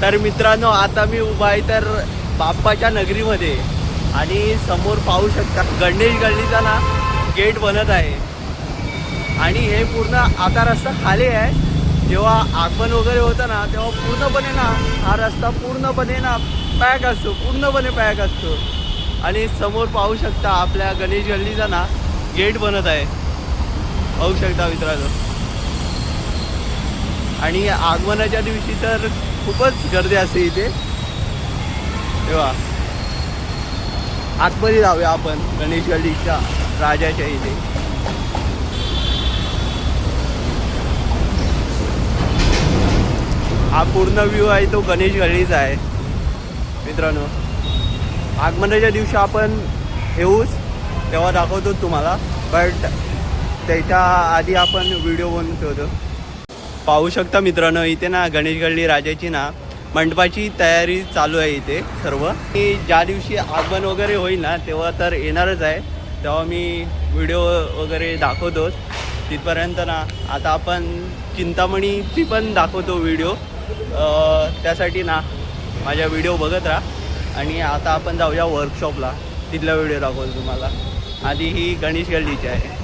तर मित्रांनो आता मी उभा आहे तर बाप्पाच्या नगरीमध्ये आणि समोर पाहू शकता गणेश गल्लीचा ना गेट बनत आहे आणि हे पूर्ण आता रस्ता खाली आहे. जेव्हा आगमन वगैरे होतं ना तेव्हा पूर्णपणे ना हा रस्ता पूर्णपणे ना पॅक असतो, पूर्णपणे पॅक असतो. आणि समोर पाहू शकता आपल्या गणेश गल्लीचा ना गेट बनत आहे, पाहू शकता मित्रांनो. आणि आगमनाच्या दिवशी तर खूपच गर्दी असते इथे. तेव्हा आतमध्ये जाऊया आपण गणेश गल्लीच्या राजाच्या इथे. हा पूर्ण व्ह्यू आहे तो गणेश गल्लीचा आहे मित्रांनो. आगमनाच्या दिवशी आपण येऊच तेव्हा दाखवतो तुम्हाला, बट त्याच्या आधी आपण व्हिडिओ बनवून ठेवतो. पाहू शकता मित्रांनो इथे ना गणेश गल्ली राजाची ना मंडपाची तयारी चालू आहे इथे सर्व. मी ज्या दिवशी आगमन वगैरे होईल ना तेव्हा तर येणारच आहे, तेव्हा मी व्हिडिओ वगैरे दाखवतोच. तिथपर्यंत ना आता आपण चिंतामणीची पण दाखवतो व्हिडिओ. त्यासाठी ना माझ्या व्हिडिओ बघत राहा. आणि आता आपण जाऊया वर्कशॉपला, तिथला व्हिडिओ दाखवतो तुम्हाला. आधी ही गणेश गल्लीची आहे.